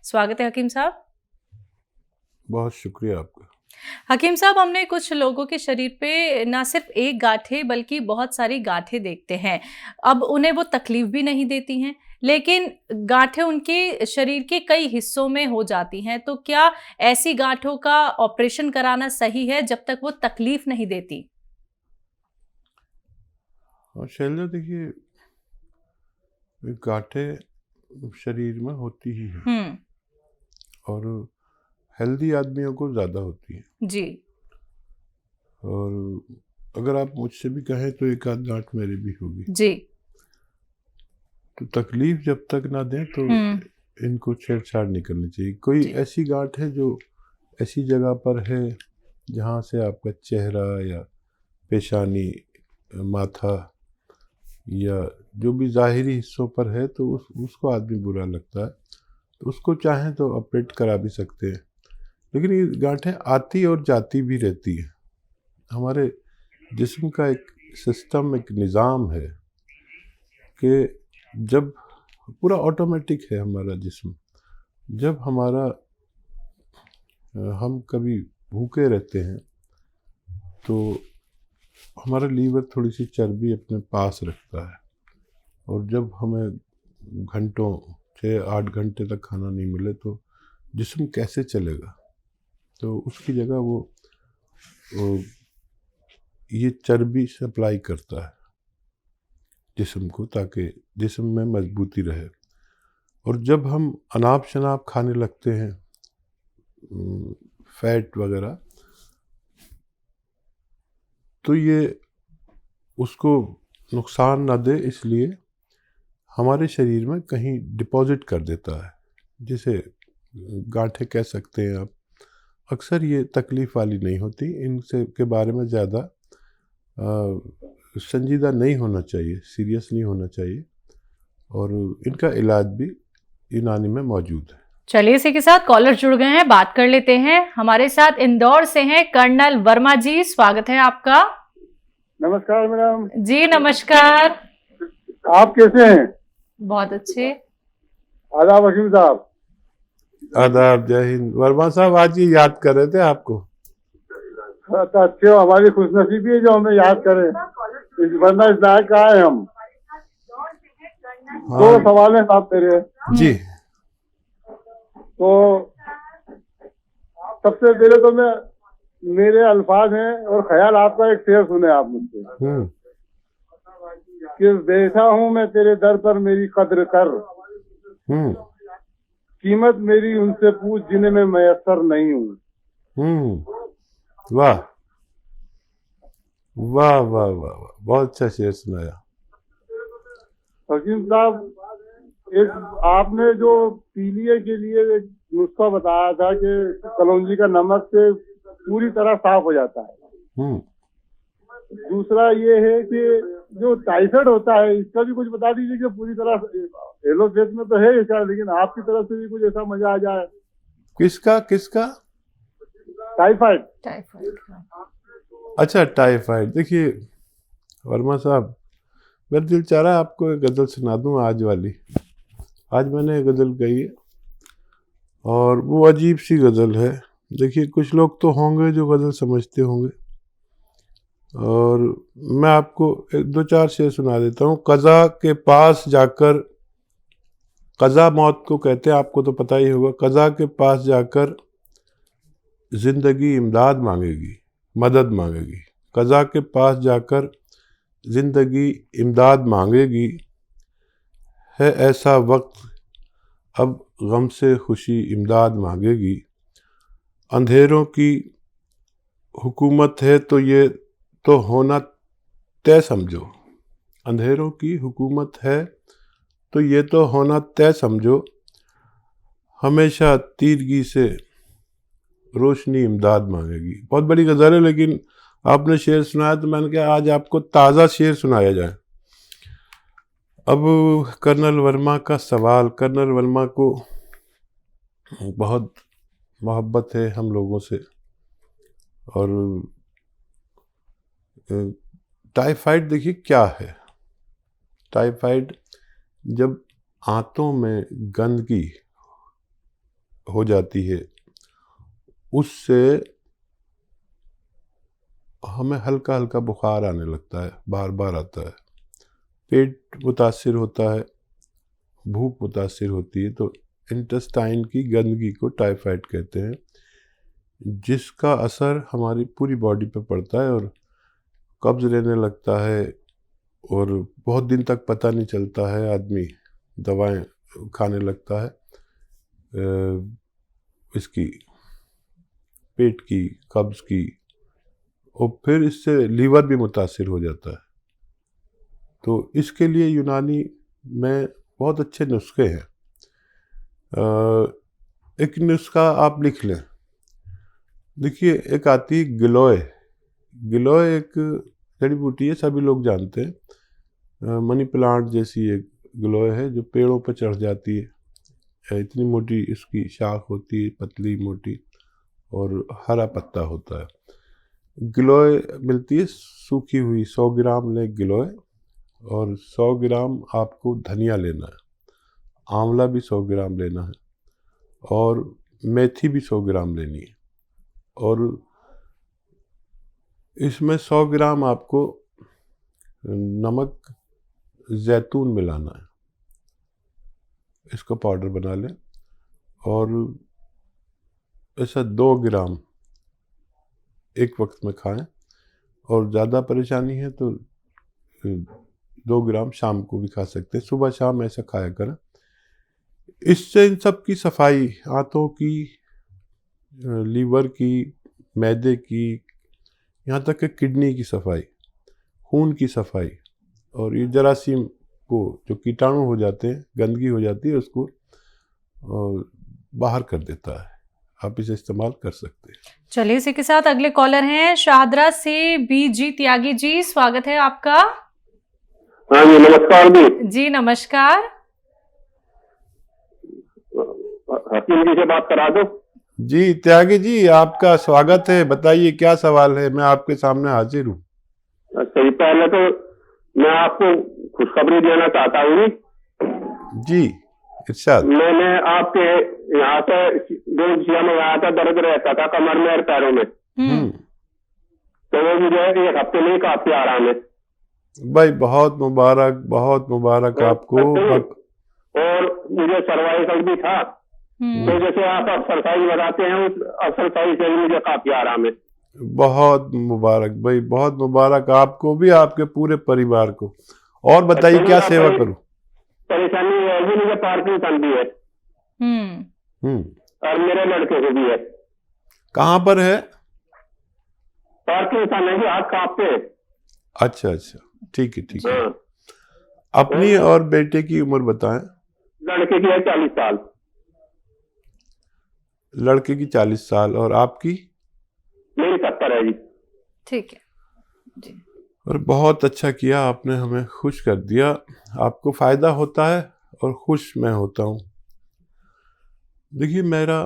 स्वागत है हकीम साहब। बहुत शुक्रिया आपका। हकीम साहब, हमने कुछ लोगों के शरीर पे ना सिर्फ एक गांठें बल्कि बहुत सारी गांठें देखते हैं। अब उन्हें वो तकलीफ भी नहीं देती हैं, लेकिन गांठें उनके शरीर के कई हिस्सों में हो जाती हैं। तो क्या ऐसी गांठों का ऑपरेशन कराना सही है जब तक वो तकलीफ नहीं देती? और शैलजा, देखिए, गांठें शरीर में होती ही है हम्म। और हेल्दी आदमियों को ज़्यादा होती है। जी। और अगर आप मुझसे भी कहें तो एक आध गांठ मेरी भी होगी। जी। तो तकलीफ जब तक ना दें तो हम्म। इनको छेड़छाड़ नहीं करनी चाहिए। कोई जी। ऐसी गांठ है जो ऐसी जगह पर है जहाँ से आपका चेहरा या पेशानी, माथा या जो भी ज़ाहिरी हिस्सों पर है तो उसको आदमी बुरा लगता है, तो उसको चाहें तो ऑपरेट करा भी सकते हैं। लेकिन ये गांठें आती और जाती भी रहती है। हमारे जिस्म का एक सिस्टम, एक निज़ाम है कि जब पूरा ऑटोमेटिक है हमारा जिस्म, जब हम कभी भूखे रहते हैं तो हमारा लीवर थोड़ी सी चर्बी अपने पास रखता है, और जब हमें घंटों 6-8 घंटे तक खाना नहीं मिले तो जिस्म कैसे चलेगा। तो उसकी जगह वो ये चर्बी सप्लाई करता है जिस्म को, ताकि जिस्म में मजबूती रहे। और जब हम अनाप शनाप खाने लगते हैं, फैट वगैरह, तो ये उसको नुकसान ना दे, इसलिए हमारे शरीर में कहीं डिपॉजिट कर देता है, जिसे गांठें कह सकते हैं आप। अक्सर ये तकलीफ़ वाली नहीं होती, इनसे के बारे में ज़्यादा संजीदा नहीं होना चाहिए, सीरियस नहीं होना चाहिए, और इनका इलाज भी यूनानी में मौजूद है। चलिए, इसी के साथ कॉलर जुड़ गए हैं, बात कर लेते हैं। हमारे साथ इंदौर से हैं कर्नल वर्मा जी, स्वागत है आपका। नमस्कार मैडम जी नमस्कार। आप कैसे हैं? बहुत अच्छे। आदाब हकीम साहब। आदाब, जय हिंद। वर्मा साहब, आज ये याद कर रहे थे आपको। तो अच्छे हो, हमारी खुशनसीबी है जो हमें याद करें, वरना इस लायक कहाँ है हम। हाँ। 2 सवाल है साहब तेरे। जी। तो सबसे पहले तो मेरे अल्फाज हैं और ख्याल आपका, एक शेर सुने आप मुझसे कि बैठा हूँ मैं तेरे दर पर, मेरी कद्र कर, कीमत मेरी उनसे पूछ जिन्हें मैं मयस्सर नहीं हूँ। वाह वाह वाह वाह वाह, बहुत अच्छा शेर सुनाया हकीम साहब। एक आपने जो पीलिए के लिए एक नुस्खा बताया था कि कलौंजी का नमक से पूरी तरह साफ हो जाता है। दूसरा ये है कि जो टाइफाइड होता है, इसका भी कुछ बता दीजिए कि पूरी तरह एलोपैथ में तो है इसका, लेकिन आपकी तरफ से भी कुछ ऐसा मजा आ जाए। किसका किसका? टाइफाइड। अच्छा, टाइफाइड। देखिए वर्मा साहब, मेरा दिल चाह रहा है आपको एक गज़ल सुना दूं आज वाली। आज मैंने एक गज़ल गई है और वो अजीब सी गज़ल है। देखिए, कुछ लोग तो होंगे जो गज़ल समझते होंगे, और मैं आपको 1-2-4 शेर सुना देता हूँ। क़ज़ा के पास जाकर, क़ज़ा मौत को कहते हैं, आपको तो पता ही होगा। क़ज़ा के पास जाकर ज़िंदगी इमदाद मांगेगी, मदद मांगेगी। क़ज़ा के पास जाकर ज़िंदगी इमदाद मांगेगी, है ऐसा वक्त अब गम से खुशी इमदाद मांगेगी। अंधेरों की हुकूमत है तो ये तो होना तय समझो। अंधेरों की हुकूमत है तो ये तो होना तय समझो। हमेशा तीरगी से रोशनी इमदाद मांगेगी। बहुत बड़ी गज़ल है, लेकिन आपने शेर सुनाया तो मैंने कहा आज आपको ताज़ा शेर सुनाया जाए। अब कर्नल वर्मा का सवाल। कर्नल वर्मा को बहुत मोहब्बत है हम लोगों से, और टाइफाइड देखिए क्या है। टाइफाइड जब आंतों में गंदगी हो जाती है उससे हमें हल्का हल्का बुखार आने लगता है, बार बार आता है, पेट मुतासिर होता है, भूख मुतासिर होती है। तो इंटेस्टाइन की गंदगी को टाइफाइड कहते हैं, जिसका असर हमारी पूरी बॉडी पे पड़ता है और कब्ज़ रहने लगता है और बहुत दिन तक पता नहीं चलता है, आदमी दवाएं खाने लगता है इसकी पेट की, कब्ज़ की, और फिर इससे लीवर भी मुतासिर हो जाता है। तो इसके लिए यूनानी में बहुत अच्छे नुस्खे हैं। एक नुस्खा आप लिख लें, देखिए एक आती है गिलोय। गिलोय एक जड़ी बूटी है, सभी लोग जानते हैं, मनी प्लांट जैसी एक गिलोय है जो पेड़ों पर चढ़ जाती है। इतनी मोटी इसकी शाख होती है, पतली मोटी, और हरा पत्ता होता है। गिलोय मिलती है सूखी हुई, 100 ग्राम लें गिलोय, और 100 ग्राम आपको धनिया लेना है, आंवला भी 100 ग्राम लेना है, और मेथी भी 100 ग्राम लेनी है, और इसमें 100 ग्राम आपको नमक जैतून मिलाना है। इसका पाउडर बना लें, और ऐसा 2 ग्राम एक वक्त में खाएं, और ज़्यादा परेशानी है तो 2 ग्राम शाम को भी खा सकते हैं। सुबह शाम ऐसा खाया करें। इससे इन सब की सफाई, आंतों की, लीवर की, मैदे की, यहाँ तक कि किडनी की सफाई, खून की सफाई, और ये जरासीम को जो कीटाणु हो जाते हैं, गंदगी हो जाती है, उसको बाहर कर देता है। आप इसे इस्तेमाल कर सकते हैं। चलिए, इसी के साथ अगले कॉलर हैं शाहदरा से बीजी त्यागी जी, स्वागत है आपका। हाँ जी, नमस्कार जी नमस्कार। हकीम जी से बात करा दो। जी त्यागी जी, आपका स्वागत है, बताइए क्या सवाल है, मैं आपके सामने हाजिर हूँ। अच्छा, पहले तो मैं आपको खुशखबरी देना चाहता हूँ जी, इरशाद। मैंने आपके यहाँ से 2 में आया था, दर्द रहता था कमर में और पैरों में, तो वो मुझे 1 हफ्ते में काफी आराम है। भाई बहुत मुबारक, बहुत मुबारक आपको। और मुझे सर्वाइकल भी था, तो जैसे आप एक्सरसाइज बताते हैं, उस एक्सरसाइज से मुझे काफी आराम है। बहुत मुबारक भाई, बहुत मुबारक आपको भी, आपके पूरे परिवार को। और बताइए क्या सेवा करूं? परेशानी है जी, मुझे पार्किंसन भी है, और मेरे लड़के को भी है। कहाँ पर है? पार्किंसन है जी, हाथ कांपते हैं। अच्छा अच्छा, ठीक है ठीक है। अपनी और बेटे की उम्र बताएं। लड़के की है 40 साल। लड़के की 40 साल, और आपकी? मेरी 70 है जी। ठीक है जी। और बहुत अच्छा किया आपने, हमें खुश कर दिया। आपको फ़ायदा होता है और खुश मैं होता हूँ। देखिए, मेरा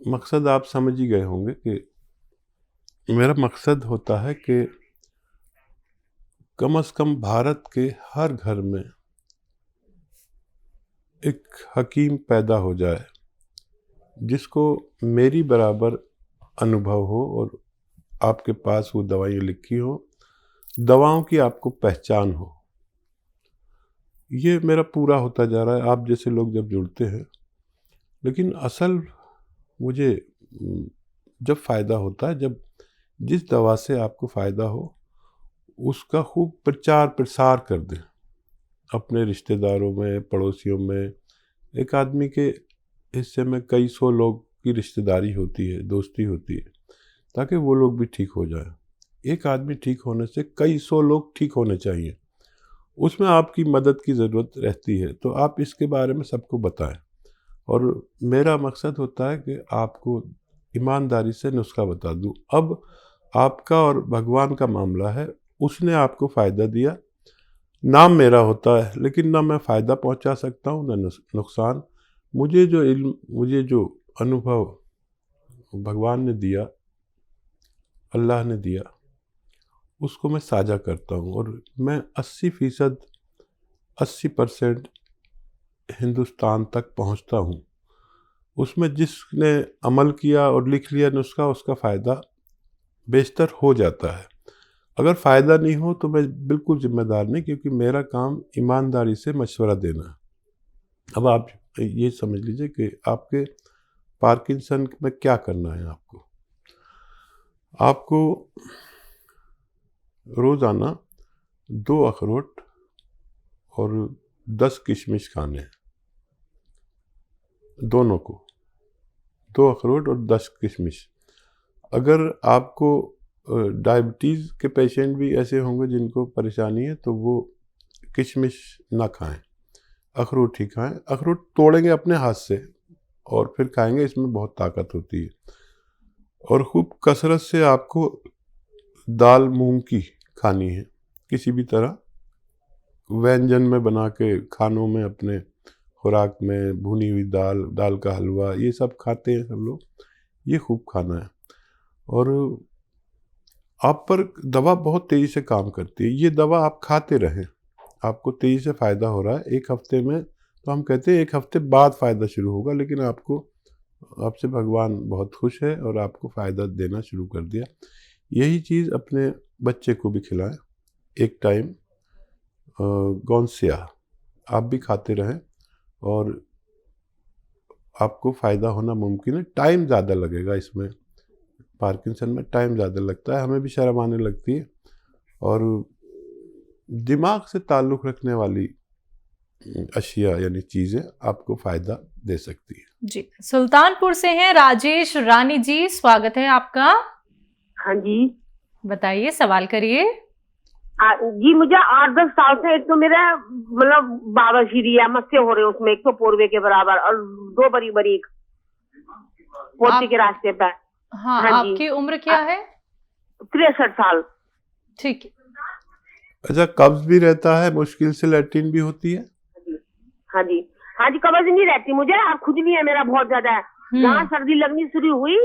मकसद आप समझ ही गए होंगे कि मेरा मकसद होता है कि कम से कम भारत के हर घर में एक हकीम पैदा हो जाए जिसको मेरी बराबर अनुभव हो, और आपके पास वो दवाइयाँ लिखी हो, दवाओं की आपको पहचान हो। ये मेरा पूरा होता जा रहा है आप जैसे लोग जब जुड़ते हैं। लेकिन असल मुझे जब फ़ायदा होता है, जब जिस दवा से आपको फ़ायदा हो उसका खूब प्रचार प्रसार कर दें अपने रिश्तेदारों में, पड़ोसियों में। एक आदमी के हिस्से में कई 100 लोग की रिश्तेदारी होती है, दोस्ती होती है, ताकि वो लोग भी ठीक हो जाए। एक आदमी ठीक होने से कई 100 लोग ठीक होने चाहिए, उसमें आपकी मदद की ज़रूरत रहती है। तो आप इसके बारे में सबको बताएं, और मेरा मकसद होता है कि आपको ईमानदारी से नुस्खा बता दूं। अब आपका और भगवान का मामला है, उसने आपको फ़ायदा दिया, नाम मेरा होता है, लेकिन ना मैं फ़ायदा पहुंचा सकता हूं ना नुकसान। मुझे जो इल्म, मुझे जो अनुभव भगवान ने दिया, अल्लाह ने दिया, उसको मैं साझा करता हूँ। और मैं 80% 80% हिंदुस्तान तक पहुँचता हूँ। उसमें जिसने अमल किया और लिख लिया नुस्खा, उसका फ़ायदा बेशतर हो जाता है। अगर फ़ायदा नहीं हो तो मैं बिल्कुल ज़िम्मेदार नहीं, क्योंकि मेरा काम ईमानदारी से मशवरा देना है। अब आप ये समझ लीजिए कि आपके पार्किंसन में क्या करना है। आपको रोज़ाना 2 अखरोट और 10 किशमिश खाने हैं, दोनों को 2 अखरोट और 10 किशमिश। अगर आपको डायबिटीज़ के पेशेंट भी ऐसे होंगे जिनको परेशानी है, तो वो किशमिश ना खाएं, अखरोट ही खाएं। अखरोट तोड़ेंगे अपने हाथ से और फिर खाएंगे, इसमें बहुत ताकत होती है। और खूब कसरत से आपको दाल मूंग की खानी है, किसी भी तरह व्यंजन में बना के, खानों में, अपने खुराक में भुनी हुई दाल, दाल का हलवा, ये सब खाते हैं सब लोग, ये खूब खाना है। और आप पर दवा बहुत तेज़ी से काम करती है, ये दवा आप खाते रहें, आपको तेज़ी से फ़ायदा हो रहा है। 1 हफ्ते में, तो हम कहते हैं 1 हफ्ते बाद फ़ायदा शुरू होगा, लेकिन आपसे भगवान बहुत खुश है और आपको फ़ायदा देना शुरू कर दिया। यही चीज़ अपने बच्चे को भी खिलाएं, एक टाइम गौंसिया आप भी खाते रहें और आपको फ़ायदा होना मुमकिन है। टाइम ज़्यादा लगेगा इसमें, पार्किंसन में टाइम ज़्यादा लगता है, हमें भी शर्म आने लगती है। और दिमाग से ताल्लुक़ रखने वाली अशिया यानी चीज़ें आपको फ़ायदा दे सकती है। जी, सुल्तानपुर से हैं राजेश रानी जी, स्वागत है आपका। हाँ जी, बताइए, सवाल करिए। जी मुझे 8-10 साल से एक तो मेरा मतलब बाबाश्री है, मस्से हो रहे उसमें, एक तो पोरवे के बराबर और 2 बड़ी पोते के रास्ते पे। हाँ, हाँ आपकी उम्र क्या है? 63 साल। ठीक है। अच्छा, कब्ज भी रहता है, मुश्किल से लैट्रिन भी होती है? हाँ जी, कब्ज नहीं रहती मुझे, और खुजली है मेरा बहुत ज्यादा है। जहाँ सर्दी लगनी शुरू हुई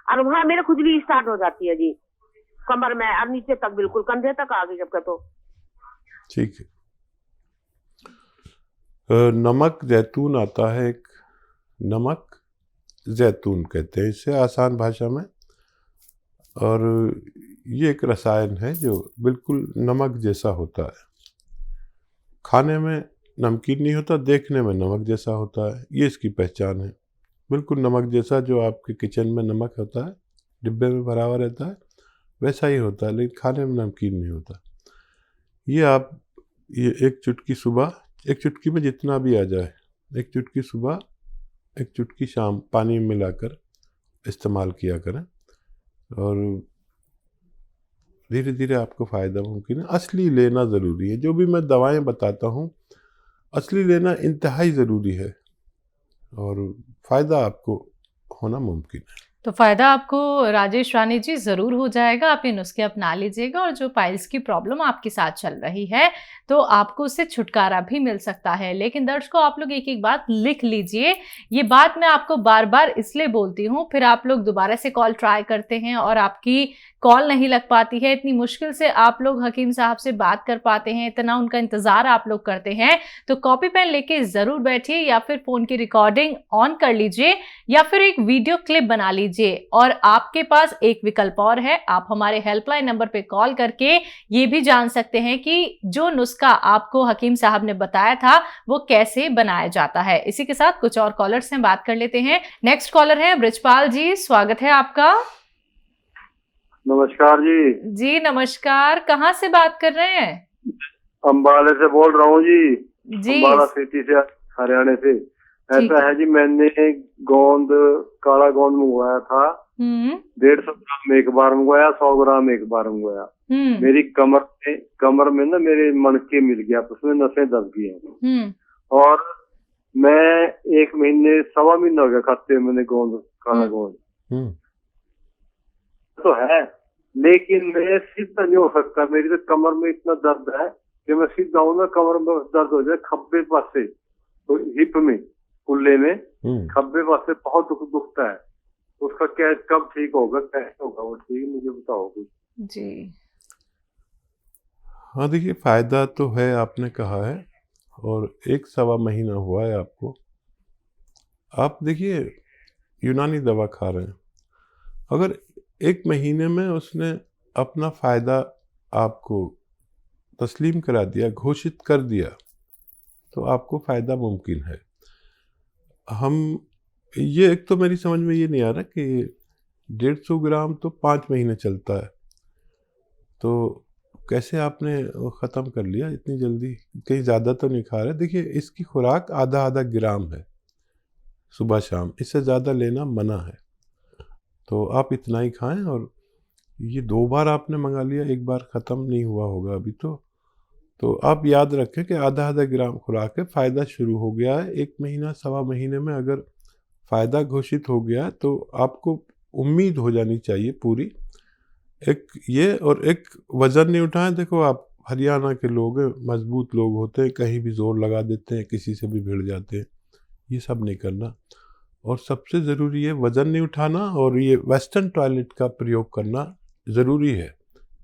और वहाँ मेरा खुजली स्टार्ट हो जाती है जी, कमर में और नीचे तक, बिल्कुल कंधे तक आ गई जब तो। ठीक है। नमक जैतून आता है एक, नमक जैतून कहते हैं इसे आसान भाषा में, और ये एक रसायन है जो बिल्कुल नमक जैसा होता है। खाने में नमकीन नहीं होता, देखने में नमक जैसा होता है, ये इसकी पहचान है। बिल्कुल नमक जैसा, जो आपके किचन में नमक होता है, डिब्बे में भरा हुआ रहता है, वैसा ही होता है, लेकिन खाने में नमकीन नहीं होता। ये एक चुटकी सुबह, एक चुटकी में जितना भी आ जाए, एक चुटकी सुबह, एक चुटकी शाम, पानी में मिलाकर इस्तेमाल किया करें, और धीरे धीरे आपको फ़ायदा मुमकिन है। असली लेना ज़रूरी है, जो भी मैं दवाएं बताता हूँ, असली लेना इंतहाई ज़रूरी है, और फ़ायदा आपको होना मुमकिन है। तो फ़ायदा आपको राजेश रानी जी ज़रूर हो जाएगा, आप ये नुस्खे अपना लीजिएगा, और जो पाइल्स की प्रॉब्लम आपके साथ चल रही है तो आपको उससे छुटकारा भी मिल सकता है। लेकिन दर्शकों, आप लोग एक एक बात लिख लीजिए, ये बात मैं आपको बार बार इसलिए बोलती हूँ, फिर आप लोग दोबारा से कॉल ट्राई करते हैं और आपकी कॉल नहीं लग पाती है, इतनी मुश्किल से आप लोग हकीम साहब से बात कर पाते हैं, इतना उनका इंतज़ार आप लोग करते हैं। तो कॉपी पेन लेके ज़रूर बैठिए, या फिर फ़ोन की रिकॉर्डिंग ऑन कर लीजिए, या फिर एक वीडियो क्लिप बना लीजिए। और आपके पास एक विकल्प और है, आप हमारे हेल्पलाइन नंबर पे कॉल करके ये भी जान सकते हैं कि जो नुस्खा आपको हकीम साहब ने बताया था वो कैसे बनाया जाता है। इसी के साथ कुछ और कॉलर्स से बात कर लेते हैं। नेक्स्ट कॉलर है ब्रिजपाल जी, स्वागत है आपका। नमस्कार जी। जी नमस्कार, कहाँ से बात कर रहे हैं? अम्बाला से बोल रहा हूँ जी। जी, अम्बाला सिटी से, हरियाणा से। ऐसा है जी, मैंने काला गोंद मंगवाया था, 150 ग्राम एक बार मंगवाया, 100 ग्राम एक बार मंगवाया। मेरी कमर में ना मेरे मणके मिल गया, उसमें नसें दब गई हैं, और मैं 1 महीने, 1.25 महीना हो गया खाते मैंने काला गोंद तो है, लेकिन मैं सीधा नहीं हो सकता। मेरी तो कमर में इतना दर्द है कि मैं सीधा हूँ ना, कमर में दर्द हो जाए, खब्बे पास से, तो हिप में, कुल्ले में, खब्बे पास से बहुत दुखता है। उसका क्या, कब ठीक होगा, कैसे होगा वो ठीक, मुझे बताओ कुछ जी। हाँ देखिए, फ़ायदा तो है, आपने कहा है, और 1 सवा महीना हुआ है आपको। आप देखिए, यूनानी दवा खा रहे हैं, अगर 1 महीने में उसने अपना फ़ायदा आपको तस्लीम करा दिया, घोषित कर दिया, तो आपको फ़ायदा मुमकिन है। ये एक तो मेरी समझ में ये नहीं आ रहा कि 150 ग्राम तो 5 महीने चलता है, तो कैसे आपने ख़त्म कर लिया इतनी जल्दी? कहीं ज़्यादा तो नहीं खा रहे? देखिए, इसकी खुराक आधा ग्राम है सुबह शाम, इससे ज़्यादा लेना मना है। तो आप इतना ही खाएं, और ये 2 बार आपने मंगा लिया, 1 बार ख़त्म नहीं हुआ होगा अभी तो आप याद रखें कि आधा ग्राम खुराक है, फ़ायदा शुरू हो गया है। 1 महीना, सवा महीने में अगर फ़ायदा घोषित हो गया तो आपको उम्मीद हो जानी चाहिए पूरी। एक ये, और एक वज़न नहीं उठाएं। देखो, आप हरियाणा के लोग हैं, मजबूत लोग होते हैं, कहीं भी ज़ोर लगा देते हैं, किसी से भी भिड़ जाते हैं। ये सब नहीं करना, और सबसे ज़रूरी है वज़न नहीं उठाना, और ये वेस्टर्न टॉयलेट का प्रयोग करना ज़रूरी है।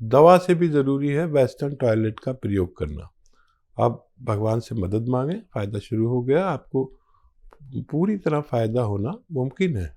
दवा से भी ज़रूरी है वेस्टर्न टॉयलेट का प्रयोग करना। आप भगवान से मदद मांगें, फ़ायदा शुरू हो गया, आपको पूरी तरह फ़ायदा होना मुमकिन है।